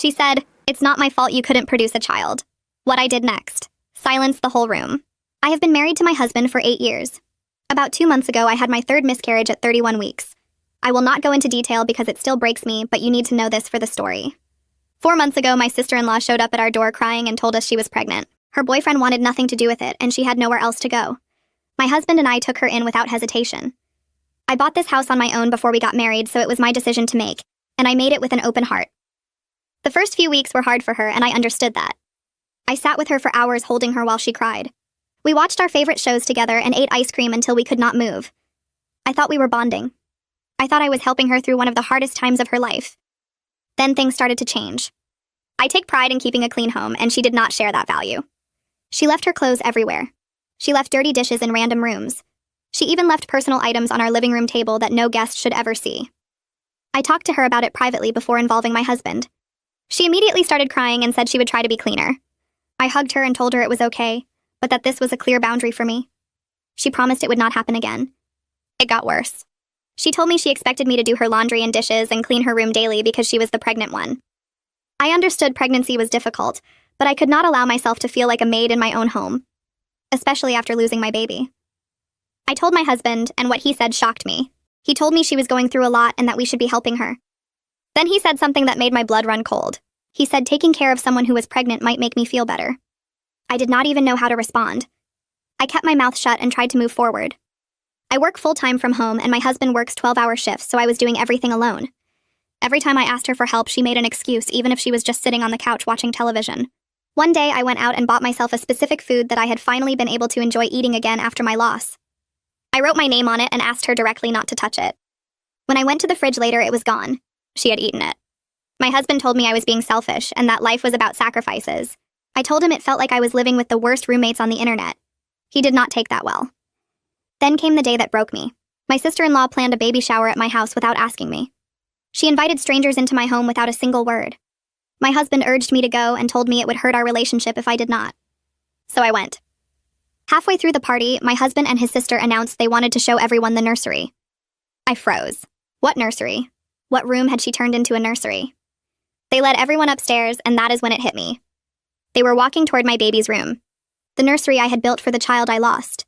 She said, "It's not my fault you couldn't produce a child." What I did next. Silence the whole room. I have been married to my husband for 8 years. About 2 months ago, I had my third miscarriage at 31 weeks. I will not go into detail because it still breaks me, but you need to know this for the story. 4 months ago, my sister-in-law showed up at our door crying and told us she was pregnant. Her boyfriend wanted nothing to do with it, and she had nowhere else to go. My husband and I took her in without hesitation. I bought this house on my own before we got married, so it was my decision to make, and I made it with an open heart. The first few weeks were hard for her, and I understood that. I sat with her for hours holding her while she cried. We watched our favorite shows together and ate ice cream until we could not move. I thought we were bonding. I thought I was helping her through one of the hardest times of her life. Then things started to change. I take pride in keeping a clean home, and she did not share that value. She left her clothes everywhere. She left dirty dishes in random rooms. She even left personal items on our living room table that no guest should ever see. I talked to her about it privately before involving my husband. She immediately started crying and said she would try to be cleaner. I hugged her and told her it was okay, but that this was a clear boundary for me. She promised it would not happen again. It got worse. She told me she expected me to do her laundry and dishes and clean her room daily because she was the pregnant one. I understood pregnancy was difficult, but I could not allow myself to feel like a maid in my own home, especially after losing my baby. I told my husband, and what he said shocked me. He told me she was going through a lot and that we should be helping her. Then he said something that made my blood run cold. He said taking care of someone who was pregnant might make me feel better. I did not even know how to respond. I kept my mouth shut and tried to move forward. I work full-time from home, and my husband works 12-hour shifts, so I was doing everything alone. Every time I asked her for help, she made an excuse, even if she was just sitting on the couch watching television. One day, I went out and bought myself a specific food that I had finally been able to enjoy eating again after my loss. I wrote my name on it and asked her directly not to touch it. When I went to the fridge later, it was gone. She had eaten it. My husband told me I was being selfish and that life was about sacrifices. I told him it felt like I was living with the worst roommates on the internet. He did not take that well. Then came the day that broke me. My sister-in-law planned a baby shower at my house without asking me. She invited strangers into my home without a single word. My husband urged me to go and told me it would hurt our relationship if I did not. So I went. Halfway through the party, my husband and his sister announced they wanted to show everyone the nursery. I froze. What nursery? What room had she turned into a nursery? They led everyone upstairs, and that is when it hit me. They were walking toward my baby's room, the nursery I had built for the child I lost.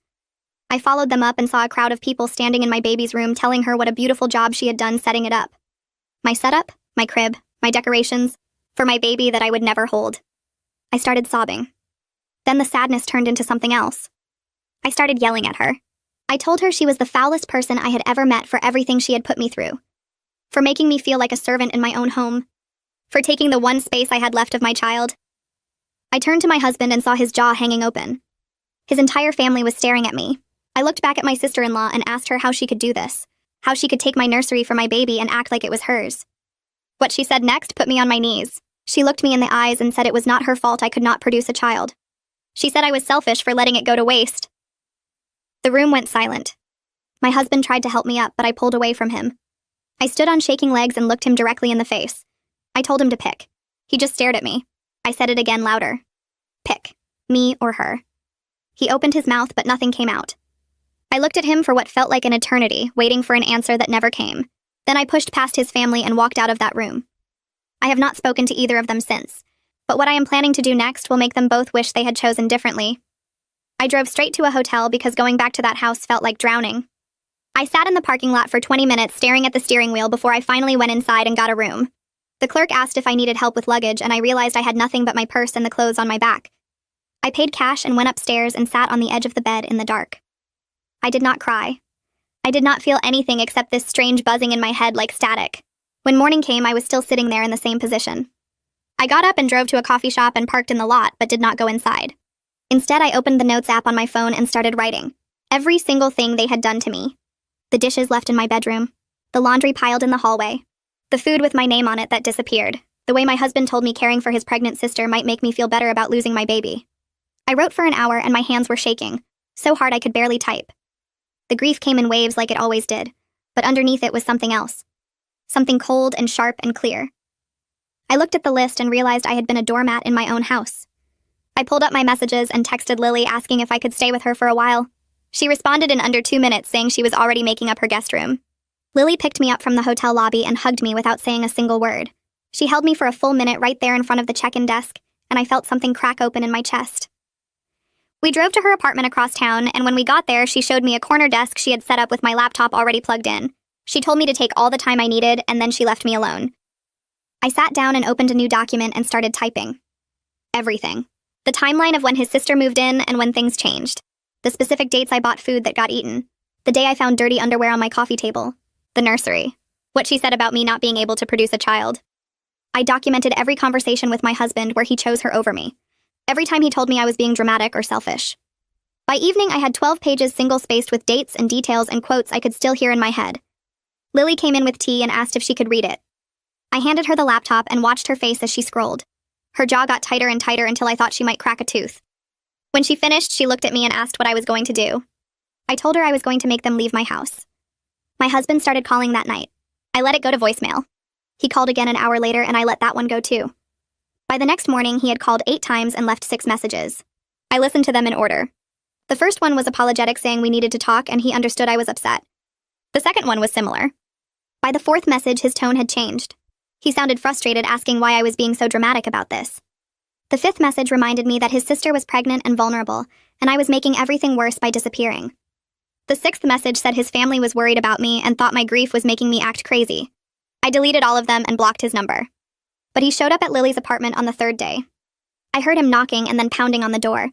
I followed them up and saw a crowd of people standing in my baby's room telling her what a beautiful job she had done setting it up. My setup, my crib, my decorations, for my baby that I would never hold. I started sobbing. Then the sadness turned into something else. I started yelling at her. I told her she was the foulest person I had ever met for everything she had put me through. For making me feel like a servant in my own home. For taking the one space I had left of my child. I turned to my husband and saw his jaw hanging open. His entire family was staring at me. I looked back at my sister-in-law and asked her how she could do this, how she could take my nursery for my baby and act like it was hers. What she said next put me on my knees. She looked me in the eyes and said it was not her fault I could not produce a child. She said I was selfish for letting it go to waste. The room went silent. My husband tried to help me up, but I pulled away from him. I stood on shaking legs and looked him directly in the face. I told him to pick. He just stared at me. I said it again louder. Pick. Me or her. He opened his mouth, but nothing came out. I looked at him for what felt like an eternity, waiting for an answer that never came. Then I pushed past his family and walked out of that room. I have not spoken to either of them since, but what I am planning to do next will make them both wish they had chosen differently. I drove straight to a hotel because going back to that house felt like drowning. I sat in the parking lot for 20 minutes staring at the steering wheel before I finally went inside and got a room. The clerk asked if I needed help with luggage, and I realized I had nothing but my purse and the clothes on my back. I paid cash and went upstairs and sat on the edge of the bed in the dark. I did not cry. I did not feel anything except this strange buzzing in my head like static. When morning came, I was still sitting there in the same position. I got up and drove to a coffee shop and parked in the lot, but did not go inside. Instead, I opened the notes app on my phone and started writing. Every single thing they had done to me. The dishes left in my bedroom. The laundry piled in the hallway. The food with my name on it that disappeared. The way my husband told me caring for his pregnant sister might make me feel better about losing my baby. I wrote for an hour and my hands were shaking, so hard I could barely type. The grief came in waves like it always did, but underneath it was something else. Something cold and sharp and clear. I looked at the list and realized I had been a doormat in my own house. I pulled up my messages and texted Lily asking if I could stay with her for a while. She responded in under 2 minutes saying she was already making up her guest room. Lily picked me up from the hotel lobby and hugged me without saying a single word. She held me for a full minute right there in front of the check-in desk, and I felt something crack open in my chest. We drove to her apartment across town, and when we got there, she showed me a corner desk she had set up with my laptop already plugged in. She told me to take all the time I needed, and then she left me alone. I sat down and opened a new document and started typing. Everything. The timeline of when his sister moved in and when things changed. The specific dates I bought food that got eaten. The day I found dirty underwear on my coffee table. The nursery. What she said about me not being able to produce a child. I documented every conversation with my husband where he chose her over me. Every time he told me I was being dramatic or selfish. By evening, I had 12 pages single-spaced with dates and details and quotes I could still hear in my head. Lily came in with tea and asked if she could read it. I handed her the laptop and watched her face as she scrolled. Her jaw got tighter and tighter until I thought she might crack a tooth. When she finished, she looked at me and asked what I was going to do. I told her I was going to make them leave my house. My husband started calling that night. I let it go to voicemail. He called again an hour later, and I let that one go too. By the next morning, he had called 8 times and left 6 messages. I listened to them in order. The first one was apologetic, saying we needed to talk, and he understood I was upset. The second one was similar. By the 4th message, his tone had changed. He sounded frustrated, asking why I was being so dramatic about this. The 5th message reminded me that his sister was pregnant and vulnerable, and I was making everything worse by disappearing. The 6th message said his family was worried about me and thought my grief was making me act crazy. I deleted all of them and blocked his number. But he showed up at Lily's apartment on the 3rd day. I heard him knocking and then pounding on the door.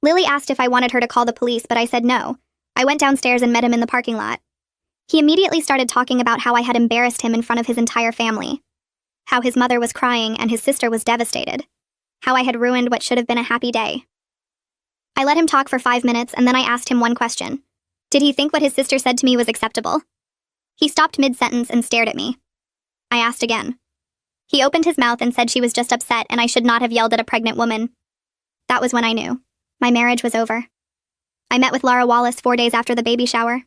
Lily asked if I wanted her to call the police, but I said no. I went downstairs and met him in the parking lot. He immediately started talking about how I had embarrassed him in front of his entire family. How his mother was crying and his sister was devastated. How I had ruined what should have been a happy day. I let him talk for 5 minutes and then I asked him one question. Did he think what his sister said to me was acceptable? He stopped mid-sentence and stared at me. I asked again. He opened his mouth and said she was just upset and I should not have yelled at a pregnant woman. That was when I knew. My marriage was over. I met with Laura Wallace 4 days after the baby shower.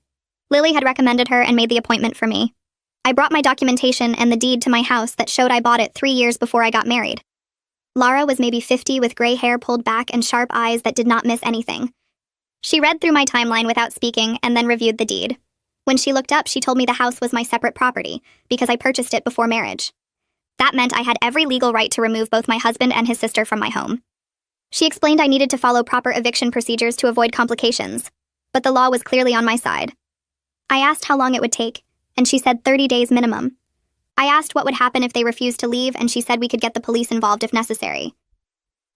Lily had recommended her and made the appointment for me. I brought my documentation and the deed to my house that showed I bought it 3 years before I got married. Laura was maybe 50 with gray hair pulled back and sharp eyes that did not miss anything. She read through my timeline without speaking and then reviewed the deed. When she looked up, she told me the house was my separate property because I purchased it before marriage. That meant I had every legal right to remove both my husband and his sister from my home. She explained I needed to follow proper eviction procedures to avoid complications, but the law was clearly on my side. I asked how long it would take, and she said 30 days minimum. I asked what would happen if they refused to leave, and she said we could get the police involved if necessary.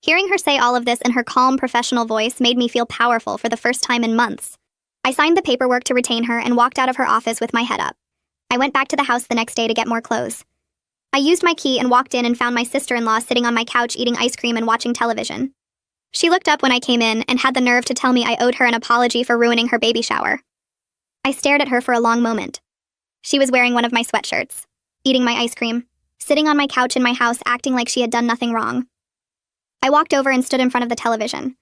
Hearing her say all of this in her calm, professional voice made me feel powerful for the first time in months. I signed the paperwork to retain her and walked out of her office with my head up. I went back to the house the next day to get more clothes. I used my key and walked in and found my sister-in-law sitting on my couch eating ice cream and watching television. She looked up when I came in and had the nerve to tell me I owed her an apology for ruining her baby shower. I stared at her for a long moment. She was wearing one of my sweatshirts, eating my ice cream, sitting on my couch in my house acting like she had done nothing wrong. I walked over and stood in front of the television.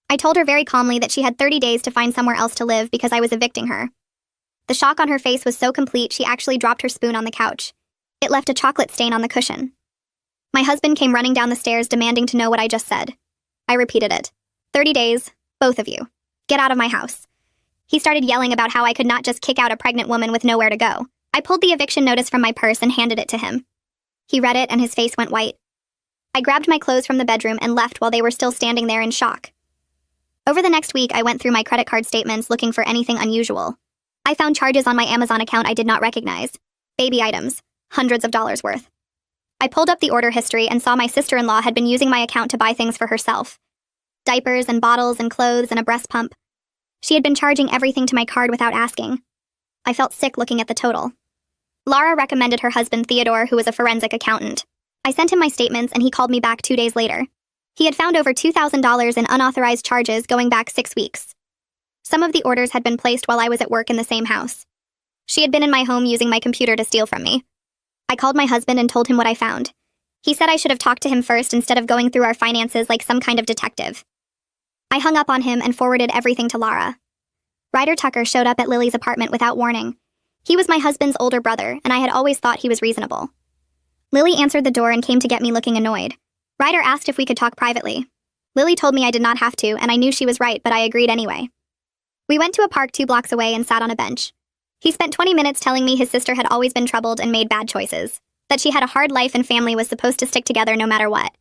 I told her very calmly that she had 30 days to find somewhere else to live because I was evicting her. The shock on her face was so complete she actually dropped her spoon on the couch. It left a chocolate stain on the cushion. My husband came running down the stairs demanding to know what I just said. I repeated it. 30 days, both of you. Get out of my house. He started yelling about how I could not just kick out a pregnant woman with nowhere to go. I pulled the eviction notice from my purse and handed it to him. He read it and his face went white. I grabbed my clothes from the bedroom and left while they were still standing there in shock. Over the next week, I went through my credit card statements looking for anything unusual. I found charges on my Amazon account I did not recognize. Baby items, hundreds of dollars worth. I pulled up the order history and saw my sister-in-law had been using my account to buy things for herself. Diapers and bottles and clothes and a breast pump. She had been charging everything to my card without asking. I felt sick looking at the total. Laura recommended her husband Theodore, who was a forensic accountant. I sent him my statements and he called me back 2 days later. He had found over $2,000 in unauthorized charges going back 6 weeks. Some of the orders had been placed while I was at work in the same house. She had been in my home using my computer to steal from me. I called my husband and told him what I found. He said I should have talked to him first instead of going through our finances like some kind of detective. I hung up on him and forwarded everything to Laura. Ryder Tucker showed up at Lily's apartment without warning. He was my husband's older brother, and I had always thought he was reasonable. Lily answered the door and came to get me looking annoyed. Ryder asked if we could talk privately. Lily told me I did not have to, and I knew she was right, but I agreed anyway. We went to a park 2 blocks away and sat on a bench. He spent 20 minutes telling me his sister had always been troubled and made bad choices. That she had a hard life and family was supposed to stick together no matter what.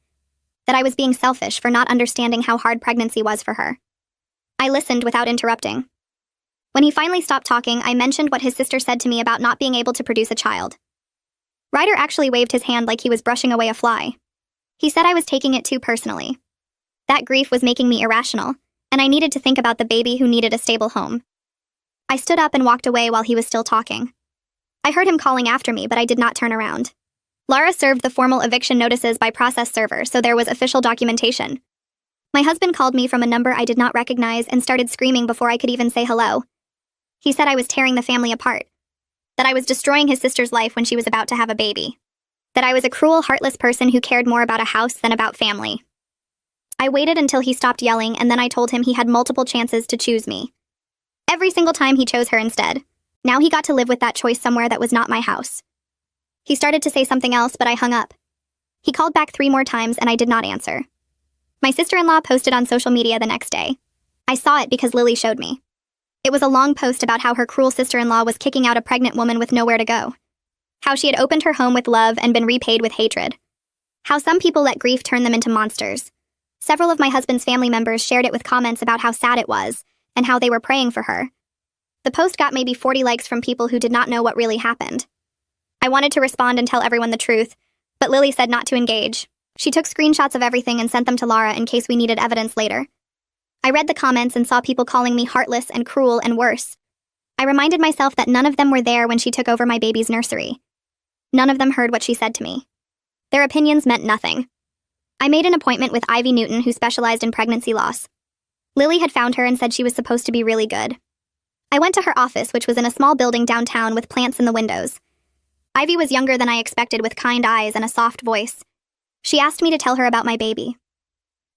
That I was being selfish for not understanding how hard pregnancy was for her. I listened without interrupting. When he finally stopped talking, I mentioned what his sister said to me about not being able to produce a child. Ryder actually waved his hand like he was brushing away a fly. He said I was taking it too personally. That grief was making me irrational, and I needed to think about the baby who needed a stable home. I stood up and walked away while he was still talking. I heard him calling after me, but I did not turn around. Lara served the formal eviction notices by process server, so there was official documentation. My husband called me from a number I did not recognize and started screaming before I could even say hello. He said I was tearing the family apart. That I was destroying his sister's life when she was about to have a baby. That I was a cruel, heartless person who cared more about a house than about family. I waited until he stopped yelling, and then I told him he had multiple chances to choose me. Every single time he chose her instead. Now he got to live with that choice somewhere that was not my house. He started to say something else, but I hung up. He called back 3 more times, and I did not answer. My sister-in-law posted on social media the next day. I saw it because Lily showed me. It was a long post about how her cruel sister-in-law was kicking out a pregnant woman with nowhere to go. How she had opened her home with love and been repaid with hatred. How some people let grief turn them into monsters. Several of my husband's family members shared it with comments about how sad it was, and how they were praying for her. The post got maybe 40 likes from people who did not know what really happened. I wanted to respond and tell everyone the truth, but Lily said not to engage. She took screenshots of everything and sent them to Lara in case we needed evidence later. I read the comments and saw people calling me heartless and cruel and worse. I reminded myself that none of them were there when she took over my baby's nursery. None of them heard what she said to me. Their opinions meant nothing. I made an appointment with Ivy Newton, who specialized in pregnancy loss. Lily had found her and said she was supposed to be really good. I went to her office, which was in a small building downtown with plants in the windows. Ivy was younger than I expected, with kind eyes and a soft voice. She asked me to tell her about my baby.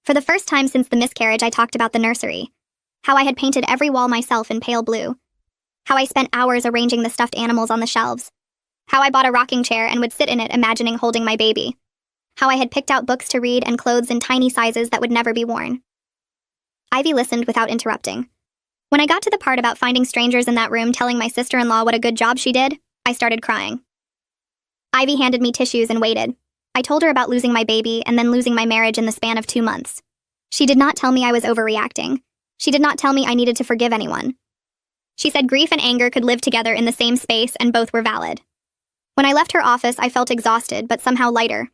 For the first time since the miscarriage, I talked about the nursery. How I had painted every wall myself in pale blue. How I spent hours arranging the stuffed animals on the shelves. How I bought a rocking chair and would sit in it imagining holding my baby. How I had picked out books to read and clothes in tiny sizes that would never be worn. Ivy listened without interrupting. When I got to the part about finding strangers in that room telling my sister-in-law what a good job she did, I started crying. Ivy handed me tissues and waited. I told her about losing my baby and then losing my marriage in the span of 2 months. She did not tell me I was overreacting. She did not tell me I needed to forgive anyone. She said grief and anger could live together in the same space and both were valid. When I left her office, I felt exhausted, but somehow lighter.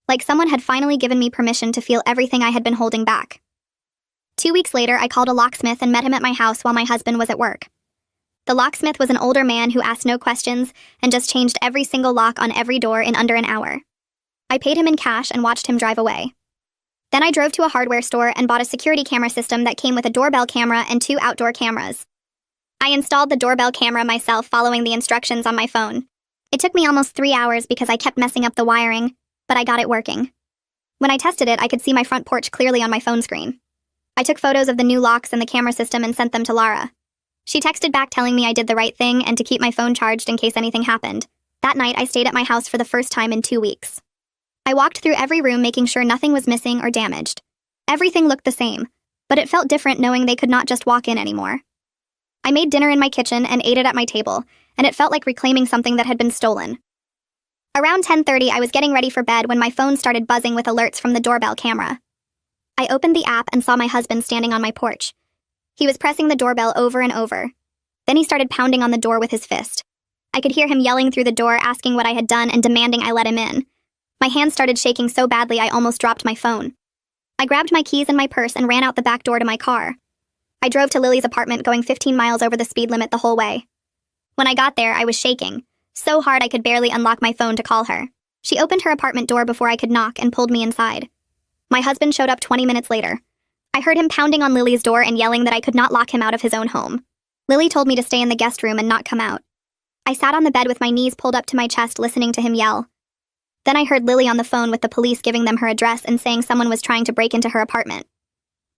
Like someone had finally given me permission to feel everything I had been holding back. 2 weeks later, I called a locksmith and met him at my house while my husband was at work. The locksmith was an older man who asked no questions and just changed every single lock on every door in under an hour. I paid him in cash and watched him drive away. Then I drove to a hardware store and bought a security camera system that came with a doorbell camera and 2 outdoor cameras. I installed the doorbell camera myself, following the instructions on my phone. It took me almost 3 hours because I kept messing up the wiring, but I got it working. When I tested it, I could see my front porch clearly on my phone screen. I took photos of the new locks and the camera system and sent them to Lara. She texted back telling me I did the right thing and to keep my phone charged in case anything happened. That night, I stayed at my house for the first time in 2 weeks. I walked through every room making sure nothing was missing or damaged. Everything looked the same, but it felt different knowing they could not just walk in anymore. I made dinner in my kitchen and ate it at my table, and it felt like reclaiming something that had been stolen. Around 10:30, I was getting ready for bed when my phone started buzzing with alerts from the doorbell camera. I opened the app and saw my husband standing on my porch. He was pressing the doorbell over and over. Then he started pounding on the door with his fist. I could hear him yelling through the door, asking what I had done and demanding I let him in. My hands started shaking so badly I almost dropped my phone. I grabbed my keys and my purse and ran out the back door to my car. I drove to Lily's apartment, going 15 miles over the speed limit the whole way. When I got there, I was shaking, so hard I could barely unlock my phone to call her. She opened her apartment door before I could knock and pulled me inside. My husband showed up 20 minutes later. I heard him pounding on Lily's door and yelling that I could not lock him out of his own home. Lily told me to stay in the guest room and not come out. I sat on the bed with my knees pulled up to my chest, listening to him yell. Then I heard Lily on the phone with the police, giving them her address and saying someone was trying to break into her apartment.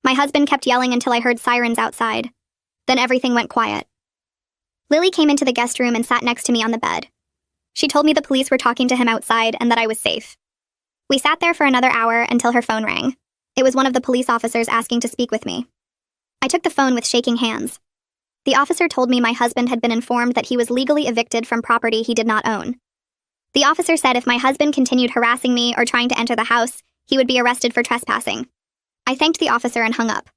My husband kept yelling until I heard sirens outside. Then everything went quiet. Lily came into the guest room and sat next to me on the bed. She told me the police were talking to him outside and that I was safe. We sat there for another hour until her phone rang. It was one of the police officers asking to speak with me. I took the phone with shaking hands. The officer told me my husband had been informed that he was legally evicted from property he did not own. The officer said if my husband continued harassing me or trying to enter the house, he would be arrested for trespassing. I thanked the officer and hung up.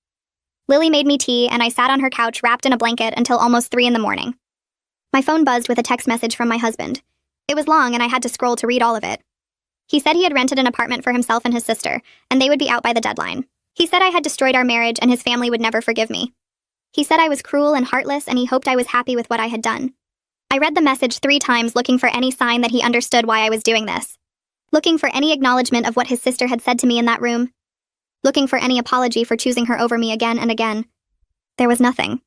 Lily made me tea, and I sat on her couch wrapped in a blanket until almost 3 a.m. My phone buzzed with a text message from my husband. It was long, and I had to scroll to read all of it. He said he had rented an apartment for himself and his sister, and they would be out by the deadline. He said I had destroyed our marriage and his family would never forgive me. He said I was cruel and heartless, and he hoped I was happy with what I had done. I read the message 3 times looking for any sign that he understood why I was doing this. Looking for any acknowledgement of what his sister had said to me in that room. Looking for any apology for choosing her over me again and again. There was nothing.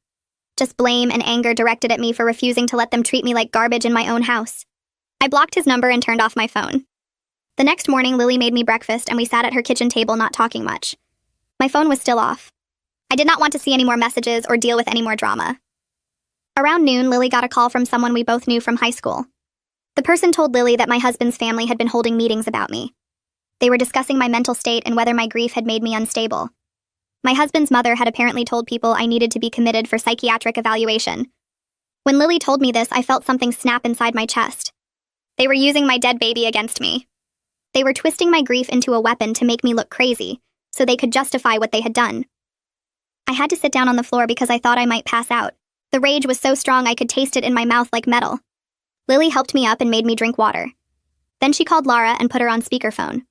Just blame and anger directed at me for refusing to let them treat me like garbage in my own house. I blocked his number and turned off my phone. The next morning, Lily made me breakfast and we sat at her kitchen table not talking much. My phone was still off. I did not want to see any more messages or deal with any more drama. Around noon, Lily got a call from someone we both knew from high school. The person told Lily that my husband's family had been holding meetings about me. They were discussing my mental state and whether my grief had made me unstable. My husband's mother had apparently told people I needed to be committed for psychiatric evaluation. When Lily told me this, I felt something snap inside my chest. They were using my dead baby against me. They were twisting my grief into a weapon to make me look crazy, so they could justify what they had done. I had to sit down on the floor because I thought I might pass out. The rage was so strong I could taste it in my mouth like metal. Lily helped me up and made me drink water. Then she called Laura and put her on speakerphone.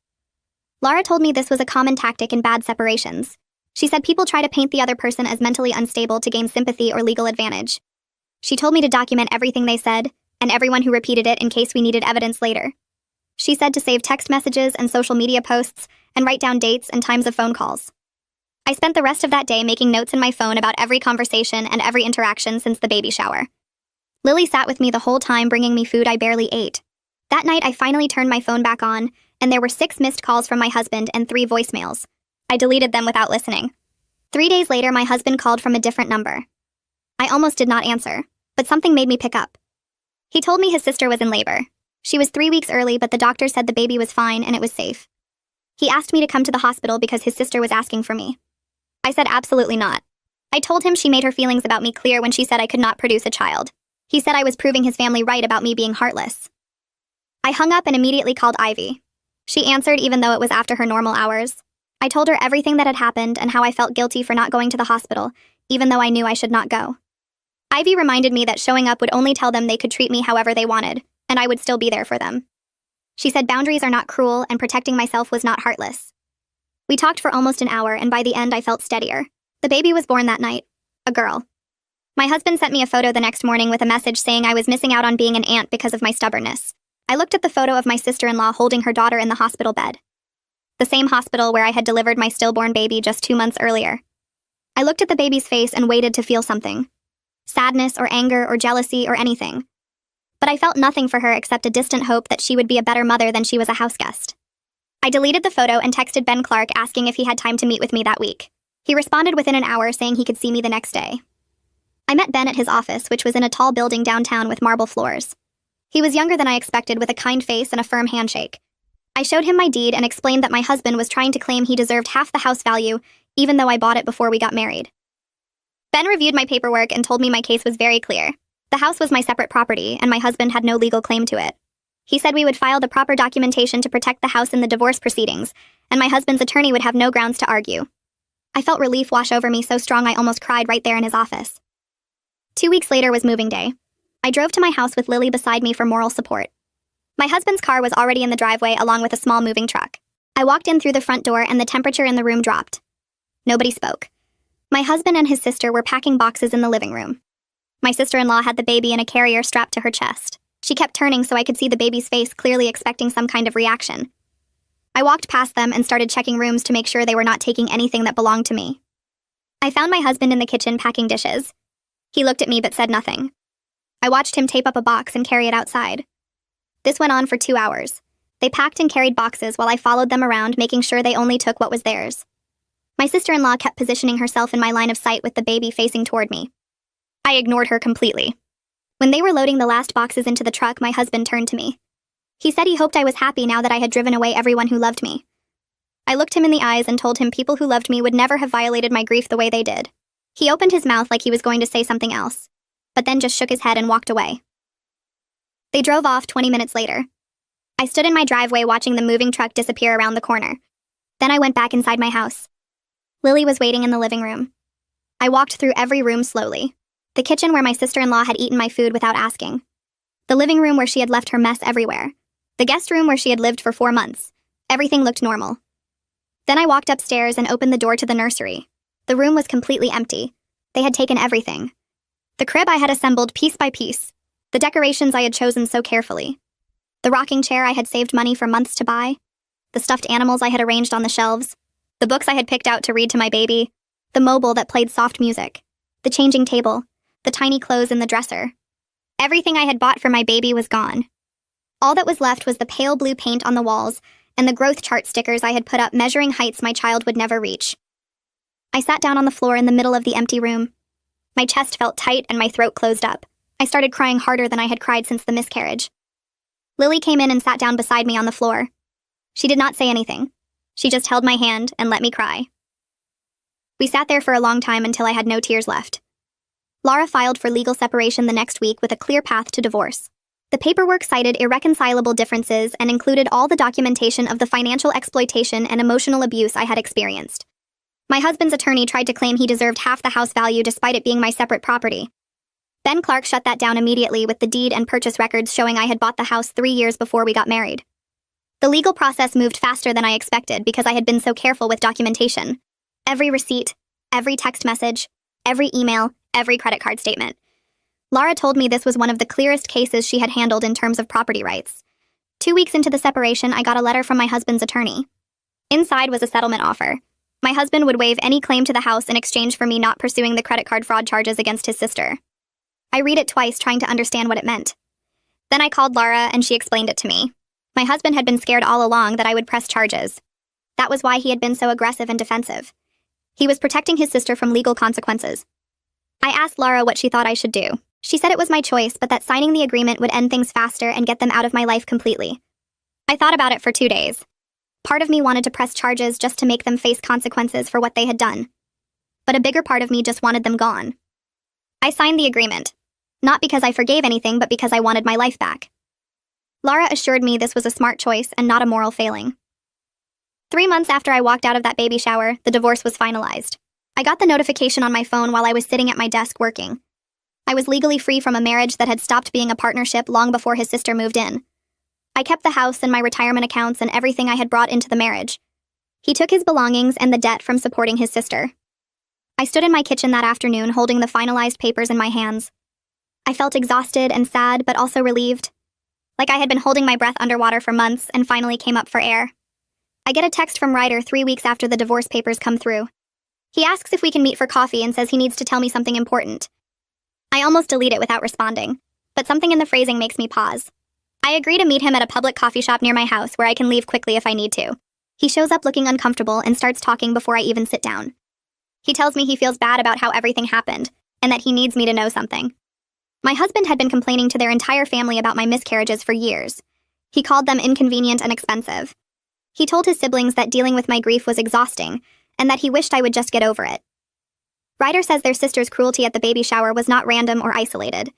Laura told me this was a common tactic in bad separations. She said people try to paint the other person as mentally unstable to gain sympathy or legal advantage. She told me to document everything they said, and everyone who repeated it in case we needed evidence later. She said to save text messages and social media posts and write down dates and times of phone calls. I spent the rest of that day making notes in my phone about every conversation and every interaction since the baby shower. Lily sat with me the whole time, bringing me food I barely ate. That night, I finally turned my phone back on, and there were 6 missed calls from my husband and 3 voicemails. I deleted them without listening. 3 days later, my husband called from a different number. I almost did not answer, but something made me pick up. He told me his sister was in labor. She was 3 weeks early, but the doctor said the baby was fine and it was safe. He asked me to come to the hospital because his sister was asking for me. I said absolutely not. I told him she made her feelings about me clear when she said I could not produce a child. He said I was proving his family right about me being heartless. I hung up and immediately called Ivy. She answered even though it was after her normal hours. I told her everything that had happened and how I felt guilty for not going to the hospital, even though I knew I should not go. Ivy reminded me that showing up would only tell them they could treat me however they wanted, and I would still be there for them. She said boundaries are not cruel and protecting myself was not heartless. We talked for almost an hour, and by the end I felt steadier. The baby was born that night. A girl. My husband sent me a photo the next morning with a message saying I was missing out on being an aunt because of my stubbornness. I looked at the photo of my sister-in-law holding her daughter in the hospital bed. The same hospital where I had delivered my stillborn baby just 2 months earlier. I looked at the baby's face and waited to feel something. Sadness or anger or jealousy or anything. But I felt nothing for her except a distant hope that she would be a better mother than she was a houseguest. I deleted the photo and texted Ben Clark asking if he had time to meet with me that week. He responded within an hour saying he could see me the next day. I met Ben at his office, which was in a tall building downtown with marble floors. He was younger than I expected, with a kind face and a firm handshake. I showed him my deed and explained that my husband was trying to claim he deserved half the house value, even though I bought it before we got married. Ben reviewed my paperwork and told me my case was very clear. The house was my separate property, and my husband had no legal claim to it. He said we would file the proper documentation to protect the house in the divorce proceedings, and my husband's attorney would have no grounds to argue. I felt relief wash over me so strong I almost cried right there in his office. 2 weeks later was moving day. I drove to my house with Lily beside me for moral support. My husband's car was already in the driveway along with a small moving truck. I walked in through the front door and the temperature in the room dropped. Nobody spoke. My husband and his sister were packing boxes in the living room. My sister-in-law had the baby in a carrier strapped to her chest. She kept turning so I could see the baby's face, clearly expecting some kind of reaction. I walked past them and started checking rooms to make sure they were not taking anything that belonged to me. I found my husband in the kitchen packing dishes. He looked at me but said nothing. I watched him tape up a box and carry it outside. This went on for 2 hours. They packed and carried boxes while I followed them around, making sure they only took what was theirs. My sister-in-law kept positioning herself in my line of sight with the baby facing toward me. I ignored her completely. When they were loading the last boxes into the truck, my husband turned to me. He said he hoped I was happy now that I had driven away everyone who loved me. I looked him in the eyes and told him people who loved me would never have violated my grief the way they did. He opened his mouth like he was going to say something else, but then just shook his head and walked away. They drove off 20 minutes later. I stood in my driveway watching the moving truck disappear around the corner. Then I went back inside my house. Lily was waiting in the living room. I walked through every room slowly. The kitchen where my sister-in-law had eaten my food without asking. The living room where she had left her mess everywhere. The guest room where she had lived for 4 months. Everything looked normal. Then I walked upstairs and opened the door to the nursery. The room was completely empty. They had taken everything. The crib I had assembled piece by piece. The decorations I had chosen so carefully. The rocking chair I had saved money for months to buy. The stuffed animals I had arranged on the shelves. The books I had picked out to read to my baby. The mobile that played soft music. The changing table. The tiny clothes in the dresser. Everything I had bought for my baby was gone. All that was left was the pale blue paint on the walls and the growth chart stickers I had put up measuring heights my child would never reach. I sat down on the floor in the middle of the empty room. My chest felt tight and my throat closed up. I started crying harder than I had cried since the miscarriage. Lily came in and sat down beside me on the floor. She did not say anything. She just held my hand and let me cry. We sat there for a long time until I had no tears left. Laura filed for legal separation the next week with a clear path to divorce. The paperwork cited irreconcilable differences and included all the documentation of the financial exploitation and emotional abuse I had experienced. My husband's attorney tried to claim he deserved half the house value despite it being my separate property. Ben Clark shut that down immediately with the deed and purchase records showing I had bought the house 3 years before we got married. The legal process moved faster than I expected because I had been so careful with documentation. Every receipt, every text message, every email, every credit card statement. Laura told me this was one of the clearest cases she had handled in terms of property rights. 2 weeks into the separation, I got a letter from my husband's attorney. Inside was a settlement offer. My husband would waive any claim to the house in exchange for me not pursuing the credit card fraud charges against his sister. I read it twice, trying to understand what it meant. Then I called Laura, and she explained it to me. My husband had been scared all along that I would press charges. That was why he had been so aggressive and defensive. He was protecting his sister from legal consequences. I asked Laura what she thought I should do. She said it was my choice, but that signing the agreement would end things faster and get them out of my life completely. I thought about it for 2 days. Part of me wanted to press charges just to make them face consequences for what they had done. But a bigger part of me just wanted them gone. I signed the agreement. Not because I forgave anything, but because I wanted my life back. Laura assured me this was a smart choice and not a moral failing. 3 months after I walked out of that baby shower, the divorce was finalized. I got the notification on my phone while I was sitting at my desk working. I was legally free from a marriage that had stopped being a partnership long before his sister moved in. I kept the house and my retirement accounts and everything I had brought into the marriage. He took his belongings and the debt from supporting his sister. I stood in my kitchen that afternoon holding the finalized papers in my hands. I felt exhausted and sad, but also relieved. Like I had been holding my breath underwater for months and finally came up for air. I get a text from Ryder 3 weeks after the divorce papers come through. He asks if we can meet for coffee and says he needs to tell me something important. I almost delete it without responding, but something in the phrasing makes me pause. I agree to meet him at a public coffee shop near my house where I can leave quickly if I need to. He shows up looking uncomfortable and starts talking before I even sit down. He tells me he feels bad about how everything happened and that he needs me to know something. My husband had been complaining to their entire family about my miscarriages for years. He called them inconvenient and expensive. He told his siblings that dealing with my grief was exhausting and that he wished I would just get over it. Ryder says their sister's cruelty at the baby shower was not random or isolated.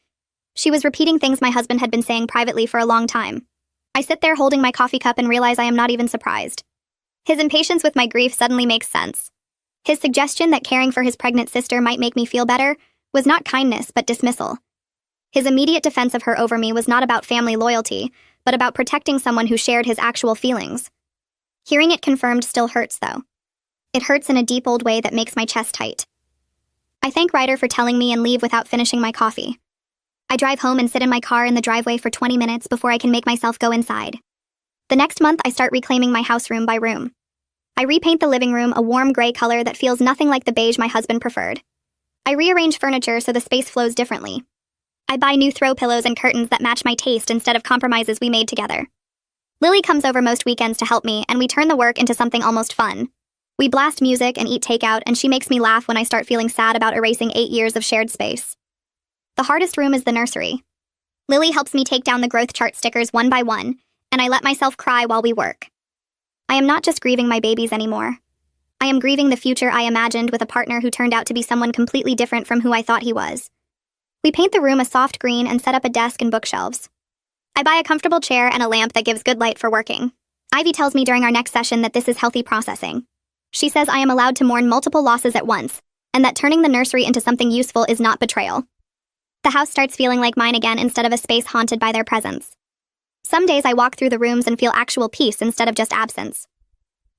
She was repeating things my husband had been saying privately for a long time. I sit there holding my coffee cup and realize I am not even surprised. His impatience with my grief suddenly makes sense. His suggestion that caring for his pregnant sister might make me feel better was not kindness but dismissal. His immediate defense of her over me was not about family loyalty, but about protecting someone who shared his actual feelings. Hearing it confirmed still hurts, though. It hurts in a deep old way that makes my chest tight. I thank Ryder for telling me and leave without finishing my coffee. I drive home and sit in my car in the driveway for 20 minutes before I can make myself go inside. The next month, I start reclaiming my house room by room. I repaint the living room a warm gray color that feels nothing like the beige my husband preferred. I rearrange furniture so the space flows differently. I buy new throw pillows and curtains that match my taste instead of compromises we made together. Lily comes over most weekends to help me, and we turn the work into something almost fun. We blast music and eat takeout, and she makes me laugh when I start feeling sad about erasing 8 years of shared space. The hardest room is the nursery. Lily helps me take down the growth chart stickers one by one, and I let myself cry while we work. I am not just grieving my babies anymore. I am grieving the future I imagined with a partner who turned out to be someone completely different from who I thought he was. We paint the room a soft green and set up a desk and bookshelves. I buy a comfortable chair and a lamp that gives good light for working. Ivy tells me during our next session that this is healthy processing. She says I am allowed to mourn multiple losses at once, and that turning the nursery into something useful is not betrayal. The house starts feeling like mine again instead of a space haunted by their presence. Some days I walk through the rooms and feel actual peace instead of just absence.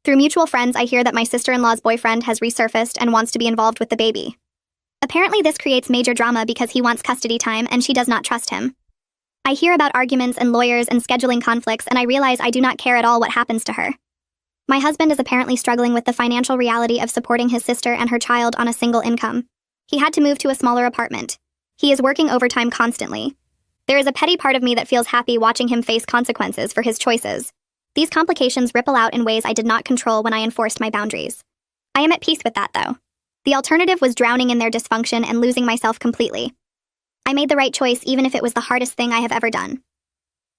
Through mutual friends, I hear that my sister-in-law's boyfriend has resurfaced and wants to be involved with the baby. Apparently this creates major drama because he wants custody time and she does not trust him. I hear about arguments and lawyers and scheduling conflicts, and I realize I do not care at all what happens to her. My husband is apparently struggling with the financial reality of supporting his sister and her child on a single income. He had to move to a smaller apartment. He is working overtime constantly. There is a petty part of me that feels happy watching him face consequences for his choices. These complications ripple out in ways I did not control when I enforced my boundaries. I am at peace with that, though. The alternative was drowning in their dysfunction and losing myself completely. I made the right choice even if it was the hardest thing I have ever done.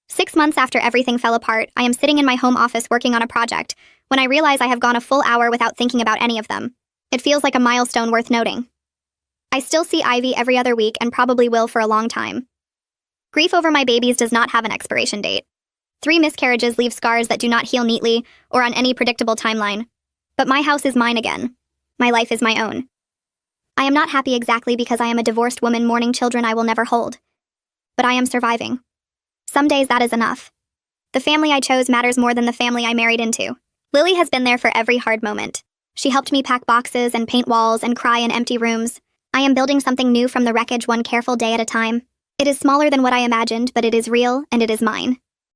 6 months after everything fell apart, I am sitting in my home office working on a project when I realize I have gone a full hour without thinking about any of them. It feels like a milestone worth noting. I still see Ivy every other week and probably will for a long time. Grief over my babies does not have an expiration date. 3 miscarriages leave scars that do not heal neatly or on any predictable timeline. But my house is mine again. My life is my own. I am not happy exactly because I am a divorced woman mourning children I will never hold. But I am surviving. Some days that is enough. The family I chose matters more than the family I married into. Lily has been there for every hard moment. She helped me pack boxes and paint walls and cry in empty rooms. I am building something new from the wreckage, one careful day at a time. It is smaller than what I imagined, but it is real and it is mine.